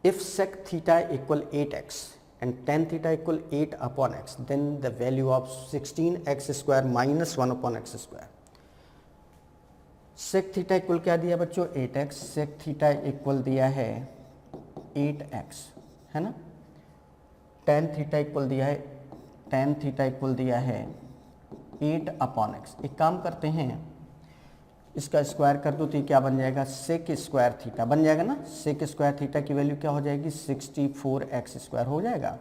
If sec theta equal 8x and tan theta equal 8 upon x, then the value of 16x square minus 1 upon x square. sec theta equal क्या दिया बच्चों 8x, sec theta equal दिया है 8x, है ना। tan theta equal दिया है, tan theta equal दिया है 8 अपॉन x। एक काम करते हैं, इसका स्क्वायर कर दो तो ये क्या बन जाएगा, सेक स्क्वायर थीटा बन जाएगा ना। सेक स्क्वायर थीटा की वैल्यू क्या हो जाएगी, 64x स्क्वायर हो जाएगा।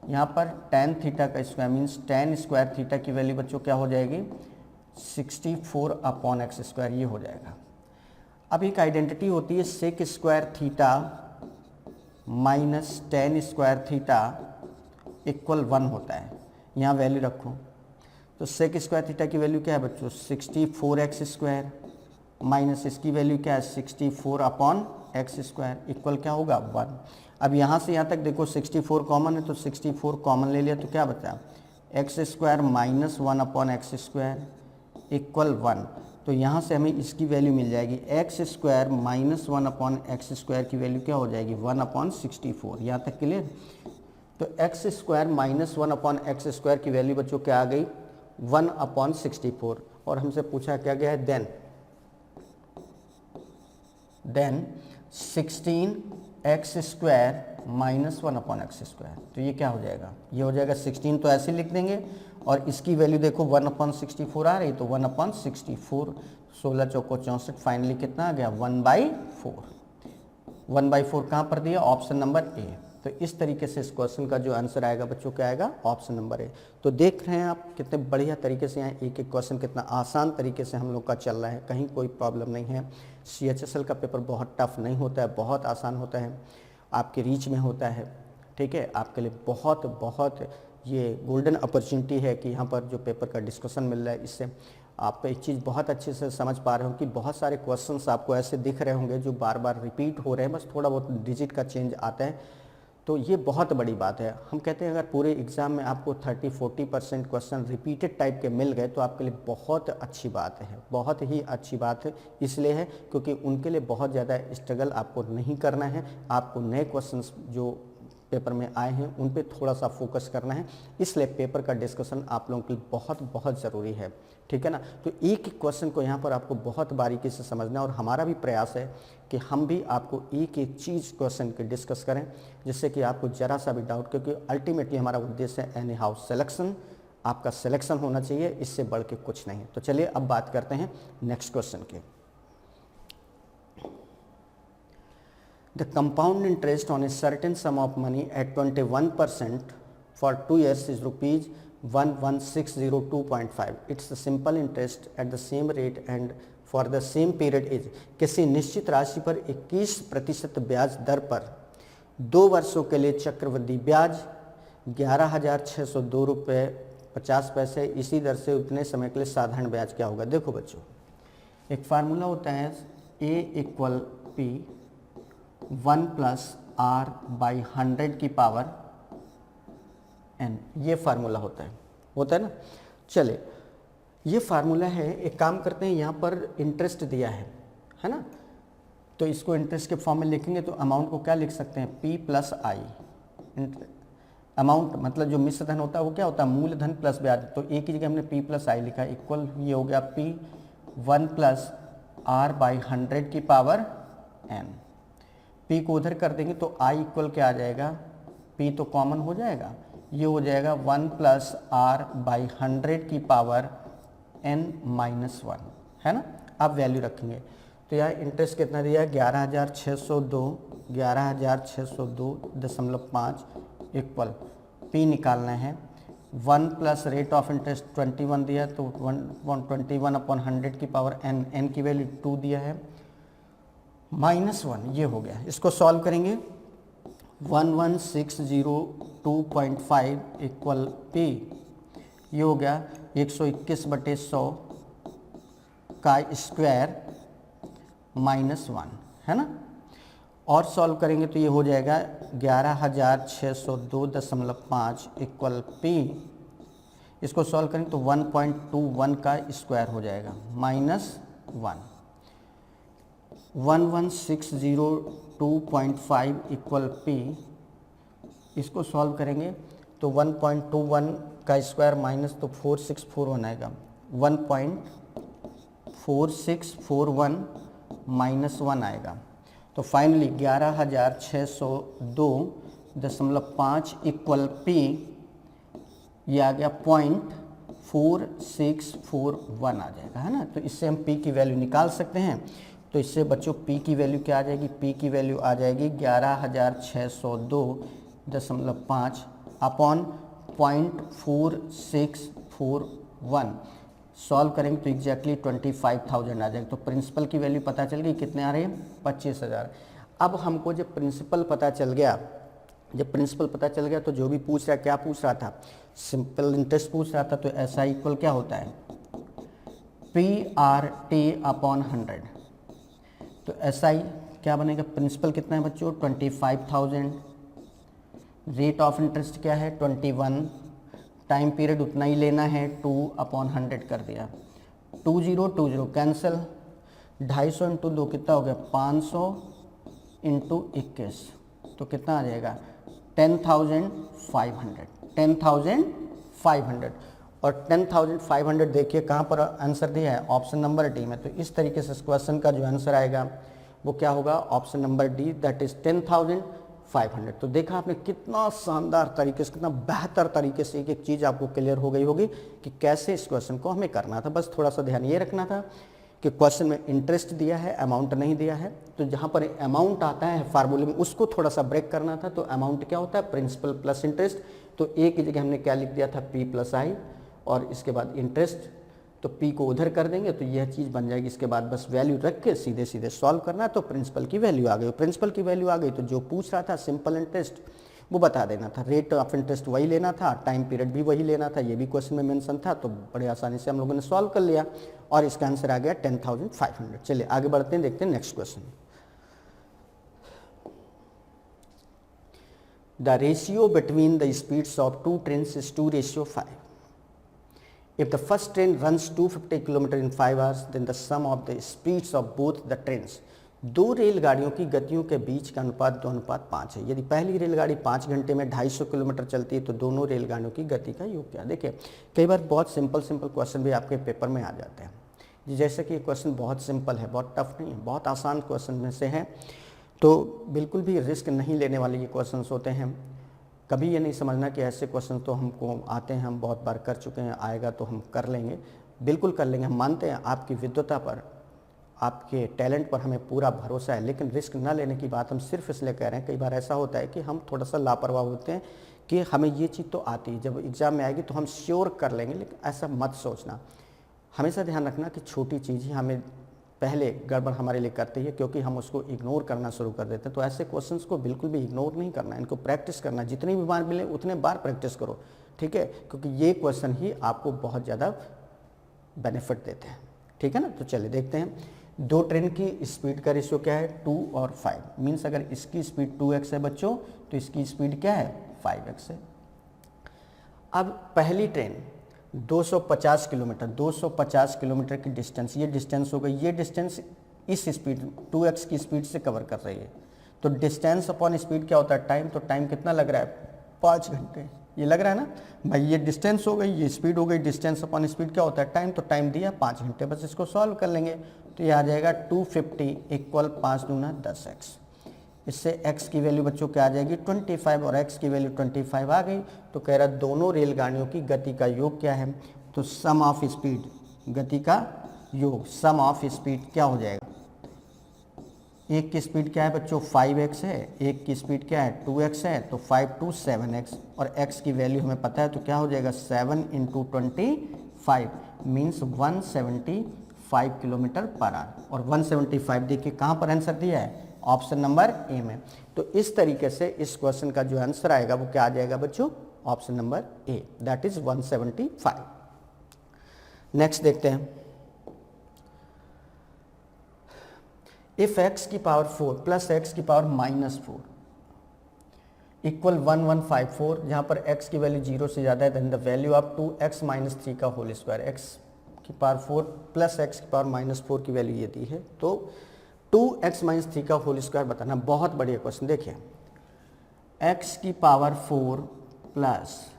यहाँ पर tan थीटा का square means tan square theta की वैल्यू बच्चों क्या हो जाएगी, 64 अपॉन एक्स स्क्वायर, ये हो जाएगा। अब एक आइडेंटिटी होती है sec square theta minus tan square theta equal 1 होता है। यहाँ वैल्यू रखो तो सेक स्क्वायर थीटा की वैल्यू क्या है बच्चों, 64x स्क्वायर माइनस इसकी वैल्यू क्या है, 64 अपॉन एक्स स्क्वायर इक्वल क्या होगा 1। अब यहाँ से यहाँ तक देखो 64 कॉमन है तो 64 कॉमन ले लिया तो क्या बचा, x square minus 1 upon x square equal 1। तो यहाँ से हमें इसकी वैल्यू मिल जाएगी, x square minus 1 upon x square की वैल्यू क्या हो जाएगी, 1 अपॉन 64। यहाँ तक क्लियर। तो x square minus 1 upon x square की वैल्यू बच्चों क्या आ गई, 1 अपॉन 64। और हमसे पूछा क्या गया है, then 16x square minus 1 upon x square. तो ये क्या हो जाएगा, ये हो जाएगा 16 तो ऐसे लिख देंगे और इसकी वैल्यू देखो 1 अपॉन 64 आ रही, तो 1 अपॉन 64, 16 चौको 64, फाइनली कितना आ गया 1/4। 1/4 कहाँ पर दिया, ऑप्शन नंबर ए। तो इस तरीके से इस क्वेश्चन का जो आंसर आएगा बच्चों क्या आएगा, ऑप्शन नंबर ए। तो देख रहे हैं आप कितने बढ़िया तरीके से यहाँ एक एक क्वेश्चन कितना आसान तरीके से हम लोग का चल रहा है, कहीं कोई प्रॉब्लम नहीं है। CHSL का पेपर बहुत टफ नहीं होता है, बहुत आसान होता है, आपके रीच में होता है, ठीक है। आपके लिए बहुत बहुत ये गोल्डन अपॉर्चुनिटी है कि यहाँ पर जो पेपर का डिस्कशन मिल रहा है, इससे आप एक चीज़ बहुत अच्छे से समझ पा रहे हो कि बहुत सारे क्वेश्चंस आपको ऐसे दिख रहे होंगे जो बार बार रिपीट हो रहे हैं, बस थोड़ा बहुत डिजिट का चेंज आता है। तो ये बहुत बड़ी बात है। हम कहते हैं अगर पूरे एग्ज़ाम में आपको 30-40% क्वेश्चन रिपीटेड टाइप के मिल गए तो आपके लिए बहुत अच्छी बात है, बहुत ही अच्छी बात है। इसलिए है क्योंकि उनके लिए बहुत ज़्यादा स्ट्रगल आपको नहीं करना है, आपको नए क्वेश्चंस जो पेपर में आए हैं उन पे थोड़ा सा फोकस करना है। इसलिए पेपर का डिस्कशन आप लोगों के लिए बहुत बहुत ज़रूरी है, ठीक है ना। तो एक एक क्वेश्चन को यहाँ पर आपको बहुत बारीकी से समझना है और हमारा भी प्रयास है कि हम भी आपको एक एक चीज़ क्वेश्चन के डिस्कस करें जिससे कि आपको ज़रा सा भी डाउट, क्योंकि अल्टीमेटली हमारा उद्देश्य है एनी हाउ सिलेक्शन, आपका सिलेक्शन होना चाहिए, इससे बढ़ के कुछ नहीं है। तो चलिए अब बात करते हैं नेक्स्ट क्वेश्चन के। The compound interest on a certain sum of money at 21% for 2 years is rupees 11602.5. It's the simple interest at the same rate and for the same period is। किसी निश्चित राशि पर 21% ब्याज दर पर 2 वर्षों के लिए चक्रवृद्धि ब्याज 11,602 रुपये 50 पैसे, इसी दर से उतने समय के लिए साधारण ब्याज क्या होगा। देखो बच्चों, एक फार्मूला होता है A equal P 1 plus R by 100 की पावर N, ये फार्मूला होता है ना। चले, ये फार्मूला है। एक काम करते हैं, यहाँ पर इंटरेस्ट दिया है ना, तो इसको इंटरेस्ट के फॉर्म में लिखेंगे तो अमाउंट को क्या लिख सकते हैं, P प्लस I। अमाउंट मतलब जो मिश्र धन होता है वो क्या होता है, मूलधन प्लस ब्याज। तो एक ही जगह हमने P प्लस I लिखा, इक्वल ये हो गया P 1 प्लस R बाई 100 की पावर N। P को उधर कर देंगे तो I इक्वल क्या आ जाएगा, P तो कॉमन हो जाएगा, ये हो जाएगा 1 प्लस R बाई 100 की पावर N माइनस 1, है ना। अब वैल्यू रखेंगे तो यार इंटरेस्ट कितना दिया है, 11,602.5 इक्वल P निकालना है 1 प्लस रेट ऑफ इंटरेस्ट 21 दिया तो 121 अपॉन 100 की पावर N की वैल्यू 2 दिया है माइनस 1, ये हो गया। इसको सॉल्व करेंगे 11602.5 इक्वल P, ये हो गया 121/100 का स्क्वायर माइनस 1, है ना। और सॉल्व करेंगे तो ये हो जाएगा 11,602.5 इक्वल P। इसको सॉल्व करेंगे तो 1.21 का स्क्वायर हो जाएगा माइनस 1। 11,602.5 इक्वल पी, इसको सॉल्व करेंगे तो 1.21 का स्क्वायर माइनस तो 4641 आएगा, 1.4641 माइनस 1 आएगा। तो फाइनली 11,602.5 इक्वल पी, ये आ गया 0.4641 आ जाएगा, है ना। तो इससे हम p की वैल्यू निकाल सकते हैं। तो इससे बच्चों p की वैल्यू क्या आ जाएगी, p की वैल्यू आ जाएगी 11,602.5 अपॉन 0.4641। सॉल्व करेंगे तो एग्जैक्टली 25,000 आ जाएगा। तो प्रिंसिपल की वैल्यू पता चल गई, कितने आ रहे हैं, 25,000। अब हमको जब प्रिंसिपल पता चल गया, तो जो भी पूछ रहा है, क्या पूछ रहा था, सिंपल इंटरेस्ट पूछ रहा था। तो ऐसा इक्वल क्या होता है, PRT अपॉन 100। तो SI क्या बनेगा, प्रिंसिपल कितना है बच्चों, 25,000, रेट ऑफ इंटरेस्ट क्या है 21, टाइम पीरियड उतना ही लेना है, 2 अपॉन 100 कर दिया, 2020 कैंसिल, 250 इंटू 2 कितना हो गया, 500 इंटू 21, तो कितना आ जाएगा 10,500। और 10,500 देखिए कहाँ पर आंसर दिया है, ऑप्शन नंबर डी में। तो इस तरीके से इस क्वेश्चन का जो आंसर आएगा वो क्या होगा, option number D, that is 10,500। तो देखा आपने कितना शानदार तरीके से, कितना बेहतर तरीके से एक एक चीज़ आपको क्लियर हो गई होगी कि कैसे इस क्वेश्चन को हमें करना था। बस थोड़ा सा ध्यान ये रखना था कि क्वेश्चन में इंटरेस्ट दिया है, अमाउंट नहीं दिया है। तो जहाँ पर अमाउंट आता है फार्मूले में, उसको थोड़ा सा ब्रेक करना था। तो अमाउंट क्या होता है, प्रिंसिपल प्लस इंटरेस्ट। तो ए की जगह हमने क्या लिख दिया था, P प्लस आई, और इसके बाद इंटरेस्ट, तो P को उधर कर देंगे तो यह चीज़ बन जाएगी। इसके बाद बस वैल्यू रख के सीधे सीधे सॉल्व करना है। तो प्रिंसिपल की वैल्यू आ गई, प्रिंसिपल की वैल्यू आ गई तो जो पूछ रहा था सिंपल इंटरेस्ट वो बता देना था, रेट ऑफ इंटरेस्ट वही लेना था, टाइम पीरियड भी वही लेना था, ये भी क्वेश्चन में मेंशन था। तो बड़े आसानी से हम लोगों ने सॉल्व कर लिया और इसका आंसर आ गया 10,500। चलिए आगे बढ़ते हैं, देखते हैं next question. The ratio between the speeds of two trains is 2:5। If the first train runs 250 km in 5 hours, then the sum of the speeds of both the trains, दो रेलगाड़ियों की गतियों के बीच का अनुपात 2:5 है। यदि पहली रेलगाड़ी 5 घंटे में 250 किलोमीटर चलती है तो दोनों रेलगाड़ियों की गति का योग क्या। देखिए कई बार बहुत सिंपल क्वेश्चन भी आपके पेपर में आ जाते हैं, जैसे कि ये क्वेश्चन बहुत सिंपल है, बहुत टफ नहीं है, बहुत आसान क्वेश्चन में से है। तो बिल्कुल भी रिस्क नहीं लेने वाले ये क्वेश्चन होते हैं। कभी ये नहीं समझना कि ऐसे क्वेश्चन तो हमको आते हैं, हम बहुत बार कर चुके हैं, आएगा तो हम कर लेंगे, बिल्कुल कर लेंगे। हम मानते हैं आपकी विद्वता पर, आपके टैलेंट पर हमें पूरा भरोसा है, लेकिन रिस्क न लेने की बात हम सिर्फ इसलिए कह रहे हैं। कई बार ऐसा होता है कि हम थोड़ा सा लापरवाह होते हैं कि हमें ये चीज़ तो आती है, जब एग्ज़ाम में आएगी तो हम श्योर कर लेंगे, लेकिन ऐसा मत सोचना। हमेशा ध्यान रखना कि छोटी चीज़ ही हमें पहले गड़बड़ हमारे लिए करती है, क्योंकि हम उसको इग्नोर करना शुरू कर देते हैं। तो ऐसे क्वेश्चंस को बिल्कुल भी इग्नोर नहीं करना है, इनको प्रैक्टिस करना, जितनी भी बार मिले उतने बार प्रैक्टिस करो, ठीक है, क्योंकि ये क्वेश्चन ही आपको बहुत ज़्यादा बेनिफिट देते हैं, ठीक है ना। तो चलिए देखते हैं, दो ट्रेन की स्पीड का रेशियो क्या है, 2 और 5। मीन्स अगर इसकी स्पीड 2x है बच्चों, तो इसकी स्पीड क्या है, 5x है। अब पहली ट्रेन 250 किलोमीटर की डिस्टेंस, ये डिस्टेंस हो गई, ये डिस्टेंस इस स्पीड 2x की स्पीड से कवर कर रही है। तो डिस्टेंस अपॉन स्पीड क्या होता है, टाइम। तो टाइम कितना लग रहा है, 5 घंटे, ये लग रहा है ना भाई। ये डिस्टेंस हो गई, ये स्पीड हो गई, डिस्टेंस अपॉन स्पीड क्या होता है, टाइम। तो टाइम दिया 5 घंटे, बस इसको सॉल्व कर लेंगे तो ये आ जाएगा 250 इक्वल 5 दूना 10x। इससे x की वैल्यू बच्चों क्या आ जाएगी, 25, और x की वैल्यू 25 आ गई। तो कह रहा दोनों रेलगाड़ियों की गति का योग क्या है, तो सम ऑफ स्पीड, गति का योग, सम ऑफ स्पीड क्या हो जाएगा। एक की स्पीड क्या है बच्चों, 5x है, एक की स्पीड क्या है, 2x है, तो 5 to 7x, और x की वैल्यू हमें पता है, तो क्या हो जाएगा 7 × 25 मीन्स 175 किलोमीटर पर आवर। और 175 देखिए कहाँ पर आंसर दिया है, ऑप्शन नंबर ए में। तो इस तरीके से इस क्वेश्चन का जो आंसर आएगा वो क्या आ जाएगा बच्चों, option number A, that is 175। Next देखते हैं, इफ x की पावर 4 प्लस x की पावर -4 इक्वल 1154, जहां पर x की वैल्यू 0 से ज़्यादा है, then the value of 2x - 3 का होल स्क्वायर, x की पावर 4 प्लस x की पावर -4 की वैल्यू ये दी है। तो 2x माइनस 3 का होल स्क्वायर बताना, बहुत बढ़िया क्वेश्चन। देखिए x की पावर 4 प्लस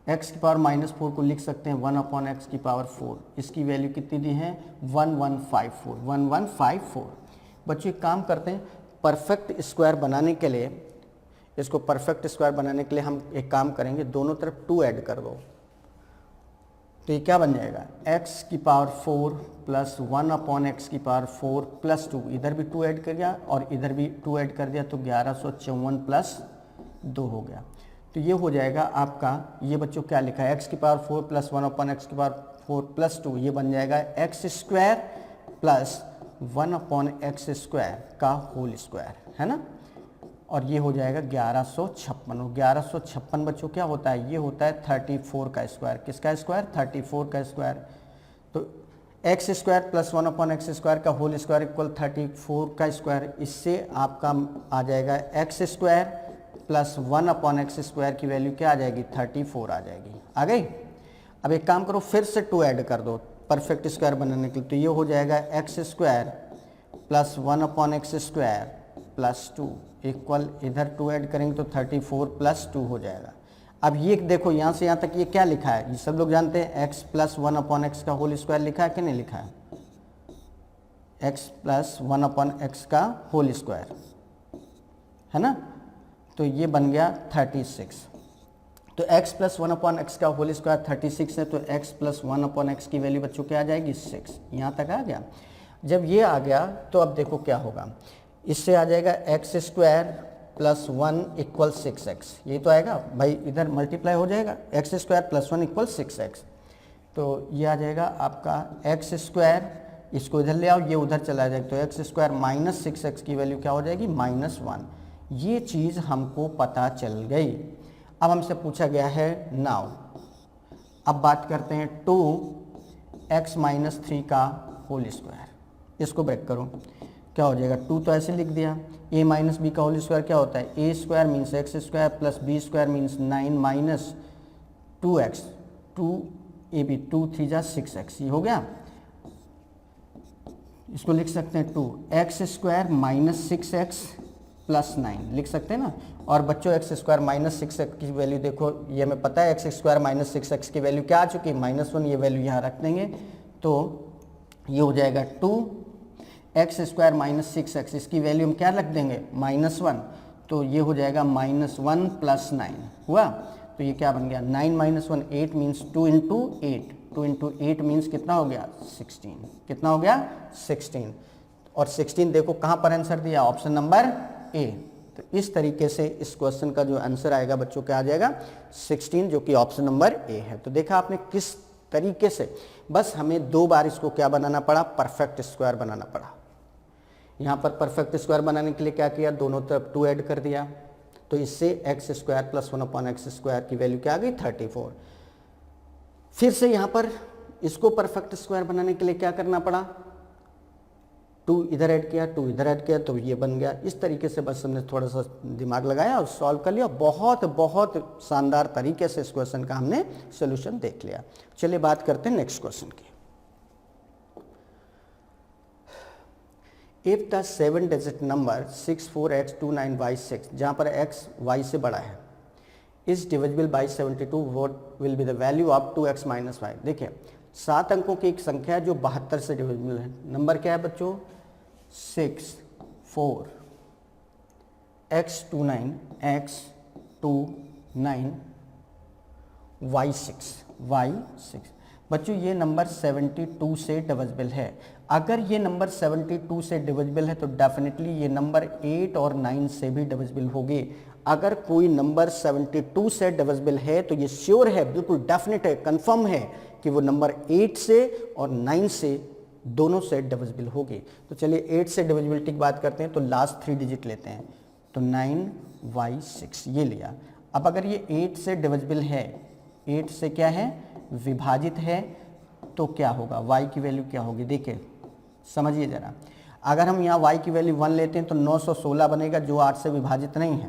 x की पावर माइनस 4 को लिख सकते हैं 1/x की पावर 4, इसकी वैल्यू कितनी दी है 1154। बच्चों एक काम करते हैं, परफेक्ट स्क्वायर बनाने के लिए, इसको परफेक्ट स्क्वायर बनाने के लिए हम एक काम करेंगे, दोनों तरफ 2 ऐड कर दो, तो ये क्या बन जाएगा x की पावर 4 प्लस 1/x की पावर 4 प्लस 2, इधर भी 2 ऐड कर दिया और इधर भी 2 ऐड कर दिया, तो 1154 प्लस 2 हो गया। तो ये हो जाएगा आपका, ये बच्चों क्या लिखा है, x की पावर 4 प्लस 1/x की पावर 4 प्लस 2, ये बन जाएगा x square plus 1/x square का होल स्क्वायर, है ना। और ये हो जाएगा 1156, और 1156 बच्चों क्या होता है, ये होता है 34 का स्क्वायर। किसका स्क्वायर, 34 का स्क्वायर। तो x square plus 1/x square का होल स्क्वायर इक्वल 34 का स्क्वायर, इससे आपका आ जाएगा x square plus 1/x square की वैल्यू क्या आ जाएगी 34 आ जाएगी। आ गई। अब एक काम करो, फिर से 2 ऐड कर दो परफेक्ट स्क्वायर बनाने के लिए, तो ये हो जाएगा x square plus 1/x square plus 2 equal, इधर 2 ऐड करेंगे तो 34 प्लस 2 हो जाएगा। अब ये देखो यहाँ से यहाँ तक ये क्या लिखा है, ये सब लोग जानते हैं, x प्लस 1/x का होल स्क्वायर लिखा है कि नहीं लिखा है, x प्लस 1/x का होल स्क्वायर, है ना। तो ये बन गया 36। तो x प्लस 1/x का होल स्क्वायर 36 है, तो x प्लस 1/x की वैल्यू बच्चों क्या आ जाएगी 6। यहाँ तक आ गया। जब ये आ गया तो अब देखो क्या होगा, इससे आ जाएगा x square plus 1 equal 6x, यही तो आएगा भाई, इधर मल्टीप्लाई हो जाएगा, x square plus 1 equal 6x। तो ये आ जाएगा आपका x स्क्वायर, इसको इधर ले आओ, ये उधर चला जाएगा, तो x स्क्वायर माइनस 6x की वैल्यू क्या हो जाएगी -1। ये चीज़ हमको पता चल गई। अब हमसे पूछा गया है नाउ, अब बात करते हैं 2x माइनस 3 का होल स्क्वायर, इसको ब्रेक करो, क्या हो जाएगा 2 तो ऐसे लिख दिया, a माइनस बी का होल स्क्वायर क्या होता है, a square means x square plus b square means 9 minus 2x, 2ab 2 3 जा 6x, ये हो गया। इसको लिख सकते हैं 2x square minus 6x plus 9 लिख सकते हैं ना। और बच्चों x स्क्वायर माइनस 6x की वैल्यू देखो, ये हमें पता है x स्क्वायर माइनस 6x की वैल्यू क्या आ चुकी है -1, ये वैल्यू यहाँ रख देंगे, तो ये हो जाएगा 2x स्क्वायर माइनस 6x, इसकी वैल्यू हम क्या रख देंगे -1, तो ये हो जाएगा -1 प्लस 9 हुआ। तो ये क्या बन गया 9 minus 1 8 means 2 into 8, 2 into 8 means कितना हो गया 16, कितना हो गया 16। और 16 देखो कहाँ पर आंसर दिया, ऑप्शन नंबर ए। तो इस तरीके से इस क्वेश्चन का जो आंसर आएगा बच्चों क्या आ जाएगा 16, जो कि ऑप्शन नंबर ए है। तो देखा आपने किस तरीके से, बस हमें 2 बार इसको क्या बनाना पड़ा, परफेक्ट स्क्वायर बनाना पड़ा। यहाँ पर परफेक्ट स्क्वायर बनाने के लिए क्या किया, दोनों तरफ 2 ऐड कर दिया, तो इससे x square plus 1/x square की वैल्यू क्या आ गई 34। फिर से यहाँ पर इसको परफेक्ट स्क्वायर बनाने के लिए क्या करना पड़ा, 2 इधर ऐड किया, 2 इधर ऐड किया, तो ये बन गया। इस तरीके से बस हमने थोड़ा सा दिमाग लगाया और सॉल्व कर लिया। बहुत बहुत शानदार तरीके से इस क्वेश्चन का हमने सोल्यूशन देख लिया। चलिए बात करते हैं नेक्स्ट क्वेश्चन की। If the 7 digit number 64x29y6, जहाँ पर x y से बड़ा है, is divisible by 72, what will be the value of 2x minus y. देखिए 7 अंकों की एक संख्या है जो 72 से डिविजिबल है। नंबर क्या है बच्चों 6 4 x29 x29 y6 बच्चों ये नंबर 72 से डिविजिबल है। अगर ये नंबर 72 से डिविजिबल है तो डेफिनेटली ये नंबर 8 और 9 से भी डिविजिबल होगी। अगर कोई नंबर 72 से डिविजिबल है तो ये श्योर है, बिल्कुल डेफिनेट है, कंफर्म है कि वो नंबर 8 से और 9 से दोनों से डिविजिबल होगी। तो चलिए 8 से डिविजिबिलिटी की बात करते हैं, तो लास्ट 3 डिजिट लेते हैं, तो 9y6 ये लिया। अब अगर ये 8 से डिविजिबल है, 8 से क्या है विभाजित है, तो क्या होगा y की वैल्यू क्या होगी, देखिए समझिए ज़रा। अगर हम यहाँ y की वैल्यू 1 लेते हैं तो 916 बनेगा, जो 8 से विभाजित नहीं है।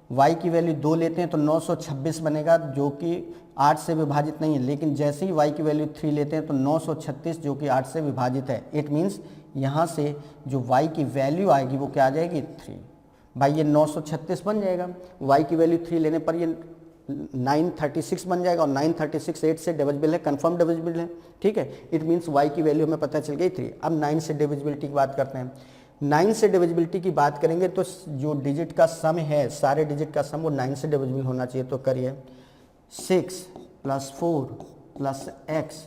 y की वैल्यू 2 लेते हैं तो 926 बनेगा, जो कि 8 से विभाजित नहीं है, लेकिन जैसे ही y की वैल्यू 3 लेते हैं तो 936 जो कि 8 से विभाजित है। इट मीन्स यहाँ से जो y की वैल्यू आएगी वो क्या आ जाएगी 3। भाई ये 936 बन जाएगा, y की वैल्यू 3 लेने पर ये 936 बन जाएगा, और 936 8 से डिविजिबल है, कंफर्म डिविजिबल है, ठीक है। इट मीन्स y की वैल्यू हमें पता चल गई 3। अब 9 से डिविजिबिलिटी की बात करते हैं। 9 से डिविजिबिलिटी की बात करेंगे तो जो डिजिट का सम है, सारे डिजिट का सम वो 9 से डिविजिबल होना चाहिए। तो करिए 6 + 4 + x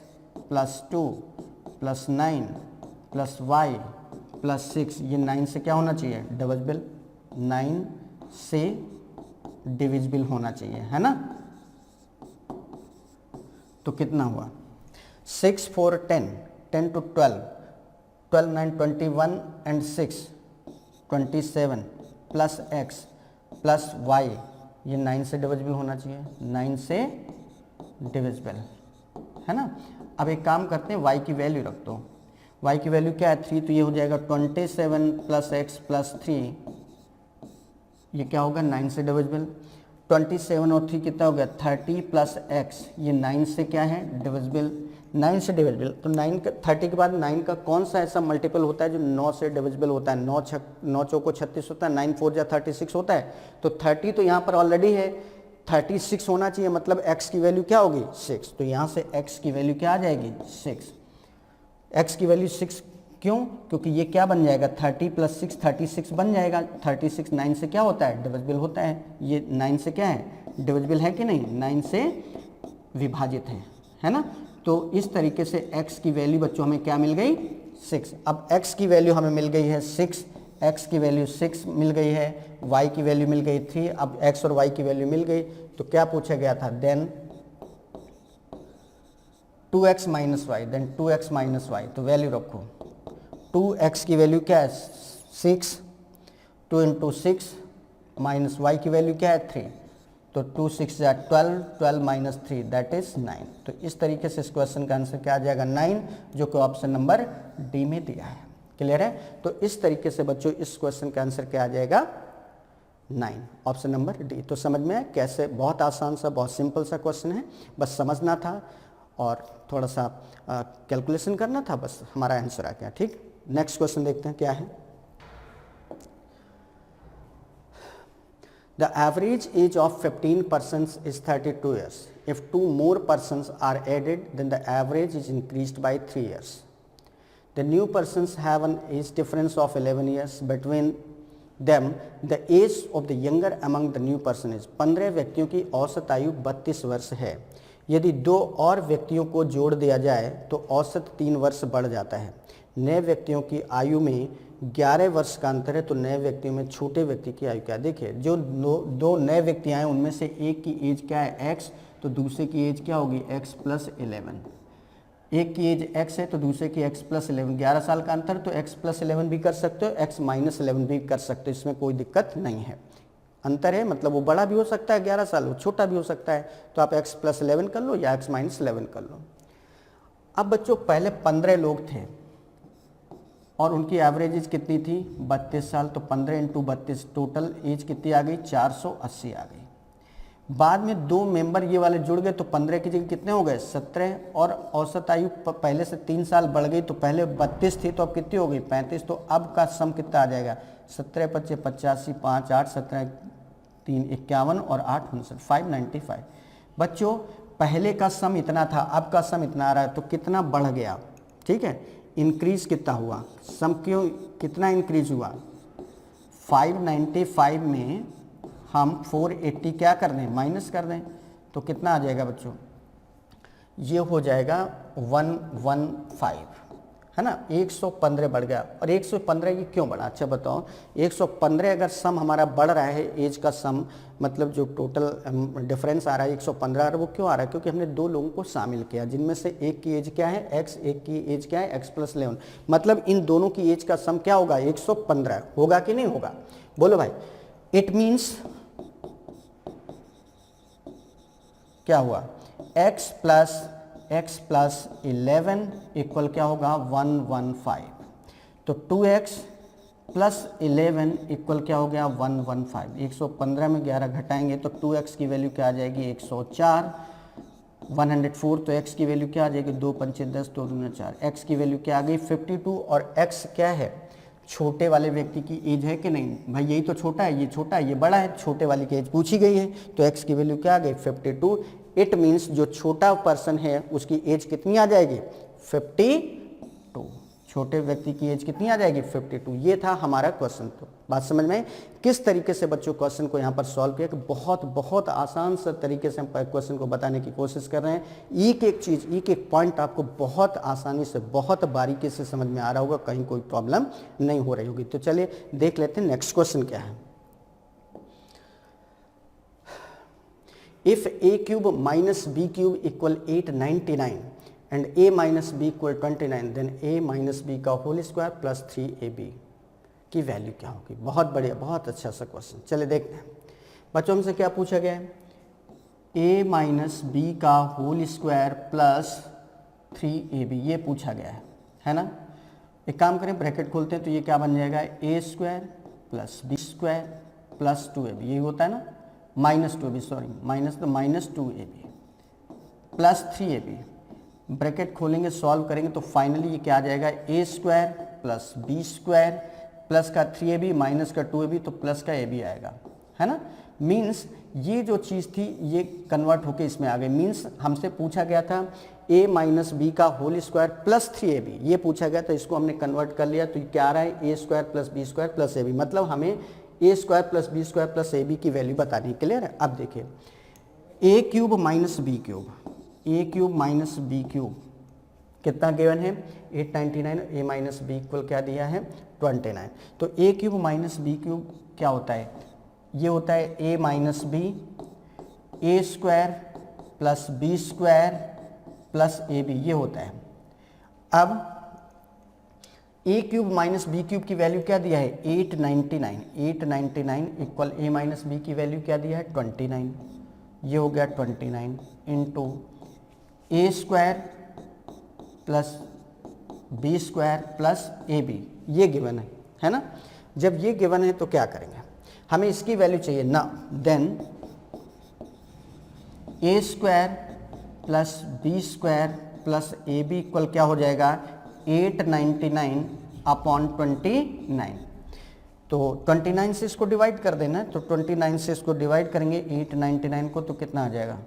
+ 2 + 9 + y + 6, ये 9 से क्या होना चाहिए डिविजिबल, 9 से डिविजिबल होना चाहिए, है ना। तो कितना हुआ 6 4 10 10 to 12 12 9 21 and 6 27 plus x plus y, ये 9 से डिविजिबल होना चाहिए, 9 से डिविजिबल, है ना। अब एक काम करते हैं, y की वैल्यू रख दो। y की वैल्यू क्या है 3, तो ये हो जाएगा 27 + x + 3, ये क्या होगा 9 से डिविजिबल। 27 और 3 कितना हो गया 30 + x, ये 9 से क्या है डिविजिबल, 9 से डिविजिबल। तो 30 के बाद 9 का कौन सा ऐसा मल्टीपल होता है जो 9 से डिविजिबल होता है, 9 चौको 36 होता है, 9 4 जा 36 होता है। तो 30 तो यहाँ पर ऑलरेडी है, 36 होना चाहिए, मतलब x की वैल्यू क्या होगी 6। तो यहाँ से x की वैल्यू क्या आ जाएगी 6, x की वैल्यू 6, क्यों, क्योंकि ये क्या बन जाएगा 30 + 6 36 बन जाएगा। 36 9 से क्या होता है डिविजिबल होता है, ये 9 से क्या है डिविजिबल है कि नहीं, 9 से विभाजित है ना। तो इस तरीके से x की वैल्यू बच्चों हमें क्या मिल गई 6। अब x की वैल्यू हमें मिल गई है 6, x की वैल्यू 6 मिल गई है, y की वैल्यू मिल गई 3। अब x और y की वैल्यू मिल गई तो क्या पूछा गया था, then 2x - y, then 2x - y, तो वैल्यू रखो 2x की वैल्यू क्या है 6, 2 × 6 माइनस y की वैल्यू क्या है 3, तो 2 6 या 12, 12 - 3 दैट इज 9। तो इस तरीके से इस क्वेश्चन का आंसर क्या आ जाएगा 9, जो कि ऑप्शन नंबर डी में दिया है। क्लियर है। तो इस तरीके से बच्चों इस क्वेश्चन का आंसर क्या आ जाएगा 9, ऑप्शन नंबर डी। तो समझ में आया कैसे, बहुत आसान सा बहुत सिंपल सा क्वेश्चन है, बस समझना था और थोड़ा सा कैलकुलेशन करना था, बस हमारा आंसर आ गया। ठीक, नेक्स्ट क्वेश्चन देखते हैं क्या है। The average age of 15 persons is 32 years. If 2 more persons are added, then the average is increased by 3 years. The new persons have an age difference of 11 years between them. The age of the younger among the new person is 15 व्यक्तियों की औसत आयु 32 वर्ष है। यदि 2 और व्यक्तियों को जोड़ दिया जाए तो औसत 3 वर्ष बढ़ जाता है। नए व्यक्तियों की आयु में 11 वर्ष का अंतर है, तो नए व्यक्तियों में छोटे व्यक्ति की आयु क्या है। देखिए जो दो नए व्यक्ति आए उनमें से एक की एज क्या है x, तो दूसरे की एज क्या होगी x + 11। एक की एज x है तो दूसरे की x + 11, 11 साल का अंतर, तो x + 11 भी कर सकते हो, x - 11 भी कर सकते हो, इसमें कोई दिक्कत नहीं है। अंतर है मतलब वो बड़ा भी हो सकता है 11 साल, वो छोटा भी हो सकता है, तो आप x + 11 कर लो या x - 11 कर लो। अब बच्चों पहले 15 लोग थे और उनकी एवरेज एज कितनी थी 32 साल, तो 15 × 32 टोटल एज कितनी आ गई 480 आ गई। बाद में 2 मेंबर ये वाले जुड़ गए तो 15 की जगह कितने हो गए 17, और औसत आयु पहले से 3 साल बढ़ गई, तो पहले 32 थी तो अब कितनी हो गई 35। तो अब का सम कितना आ जाएगा 17 × 25 85, 5 8 17 3 51 और 8 59 595। बच्चों पहले का सम इतना था, अब का सम इतना आ रहा है, तो कितना बढ़ गया, ठीक है, इंक्रीज कितना हुआ, सम क्यों कितना इंक्रीज हुआ। 595 में हम 480 क्या कर दें माइनस कर दें, तो कितना आ जाएगा बच्चों, ये हो जाएगा 115, है ना। 115 बढ़ गया, और 115 ये क्यों बढ़ा, अच्छा बताओ। 115 अगर सम हमारा बढ़ रहा है, एज का सम मतलब जो टोटल डिफरेंस आ रहा है 115, और वो क्यों आ रहा है, क्योंकि हमने 2 लोगों को शामिल किया, जिनमें से एक की एज क्या है x, एक की एज क्या है x + 11, मतलब इन दोनों की एज का सम क्या होगा 115 होगा कि नहीं होगा, बोलो भाई। इट मीन्स क्या हुआ x + 11 इक्वल क्या होगा 115, तो 2x प्लस 11 इक्वल क्या हो गया 115। 115 में 11 घटाएंगे तो 2x की वैल्यू क्या आ जाएगी 104। 104 तो x की वैल्यू क्या आ जाएगी 2 पंचे 10 2 दूना 4। x की वैल्यू क्या आ गई 52 और x क्या है छोटे वाले व्यक्ति की एज है कि नहीं भाई, यही तो छोटा है, ये छोटा है, ये बड़ा है, छोटे वाले की एज पूछी गई है तो x की वैल्यू क्या आ गई 52। इट मीन्स जो छोटा पर्सन है उसकी एज कितनी आ जाएगी 52। छोटे व्यक्ति की एज कितनी आ जाएगी 52। ये था हमारा क्वेश्चन। तो बात समझ में किस तरीके से बच्चों क्वेश्चन को यहाँ पर सॉल्व किया कि बहुत बहुत आसान सा तरीके से हम क्वेश्चन को बताने की कोशिश कर रहे हैं। एक एक चीज़ एक एक पॉइंट आपको बहुत आसानी से बहुत बारीकी से समझ में आ रहा होगा, कहीं कोई प्रॉब्लम नहीं हो रही होगी। तो चलिए देख लेते हैं नेक्स्ट क्वेश्चन क्या है। If a cube minus b cube equal 899 and a minus b equal 29 then a minus b का होल स्क्वायर प्लस 3ab की वैल्यू क्या होगी। बहुत बढ़िया, बहुत अच्छा सा क्वेश्चन। चलिए देखते हैं बच्चों हमसे क्या पूछा गया है। a माइनस बी का होल स्क्वायर प्लस 3ab ये पूछा गया है ना। एक काम करें ब्रैकेट खोलते हैं तो ये क्या बन जाएगा a square plus b square plus 2ab यही होता है ना, माइनस 2ab सॉरी माइनस तो minus 2ab plus 3ab। Bracket खोलेंगे सॉल्व करेंगे तो फाइनली ये क्या आ जाएगा a square plus b square plus का 3ab माइनस का 2ab तो प्लस का ab आएगा, है ना। मीन्स ये जो चीज़ थी ये कन्वर्ट होके इसमें आ गई। मीन्स हमसे पूछा गया था a माइनस बी का होल स्क्वायर प्लस 3ab ये पूछा गया तो इसको हमने कन्वर्ट कर लिया तो ये क्या आ रहा है a square plus b square plus ab। मतलब हमें a square plus b square plus ab की वैल्यू बतानी। क्लियर है। अब देखिए a cube minus b cube, a cube minus b cube कितना गिवन है 899, ए माइनस बी इक्वल क्या दिया है 29। तो a cube minus b cube क्या होता है, ये होता है a minus b a square plus b square plus a b ये होता है। अब a cube minus b cube की वैल्यू क्या दिया है 899, 899 इक्वल ए माइनस बी की वैल्यू क्या दिया है 29, ये हो गया 29 into a square plus b square plus a b ये गिवन है ना। जब ये गिवन है तो क्या करेंगे, हमें इसकी वैल्यू चाहिए ना। Then a square plus b square plus a b equal क्या हो जाएगा 899 अपॉन 29। तो 29 से इसको डिवाइड कर देना, तो 29 से इसको डिवाइड करेंगे 899 को तो कितना आ जाएगा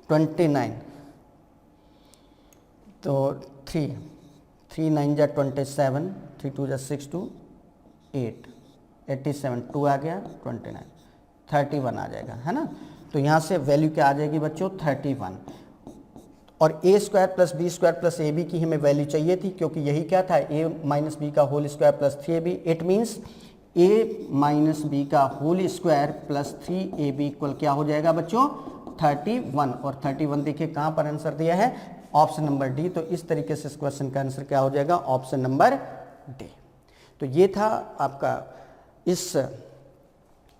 29। तो 3 9 जा 27, 3 2 जा 6 2 8 87 2 आ गया 29 31 आ जाएगा, है ना। तो यहाँ से वैल्यू क्या आ जाएगी बच्चों 31। और a square plus b square plus a b की हमें वैल्यू चाहिए थी क्योंकि यही क्या था ए माइनस बी का whole square plus 3ab। It means a minus b का whole square plus 3ab equal क्या हो जाएगा बच्चों 31। और 31 देखिए कहाँ पर आंसर दिया है ऑप्शन नंबर डी। तो इस तरीके से इस क्वेश्चन का आंसर क्या हो जाएगा ऑप्शन नंबर डी। तो ये था आपका इस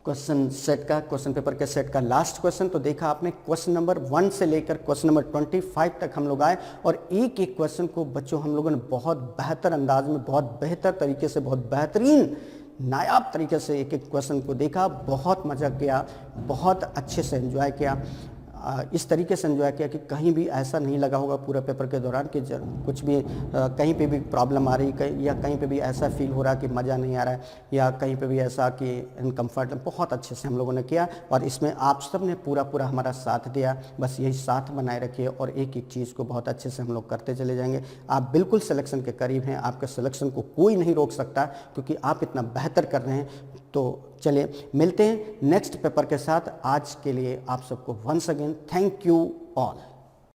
क्वेश्चन सेट का, क्वेश्चन पेपर के सेट का लास्ट क्वेश्चन। तो देखा आपने क्वेश्चन नंबर 1 से लेकर क्वेश्चन नंबर 25 तक हम लोग आए और एक एक क्वेश्चन को बच्चों हम लोगों ने बहुत बेहतर अंदाज में बहुत बेहतर तरीके से बहुत बेहतरीन नायाब तरीके से एक एक क्वेश्चन को देखा, बहुत मज़ा किया, बहुत अच्छे से एंजॉय किया। इस तरीके से एंजॉय किया कि कहीं भी ऐसा नहीं लगा होगा पूरा पेपर के दौरान कि कुछ भी कहीं पे भी प्रॉब्लम आ रही या कहीं पे भी ऐसा फील हो रहा कि मज़ा नहीं आ रहा है या कहीं पे भी ऐसा कि इनकम्फर्ट। बहुत अच्छे से हम लोगों ने किया और इसमें आप सब ने पूरा हमारा साथ दिया। बस यही साथ बनाए रखिए और एक एक चीज़ को बहुत अच्छे से हम लोग करते चले जाएंगे। आप बिल्कुल सिलेक्शन के करीब हैं, आपके सिलेक्शन को कोई नहीं रोक सकता क्योंकि आप इतना बेहतर कर रहे हैं। तो चलिए मिलते हैं नेक्स्ट पेपर के साथ। आज के लिए आप सबको once again thank you all.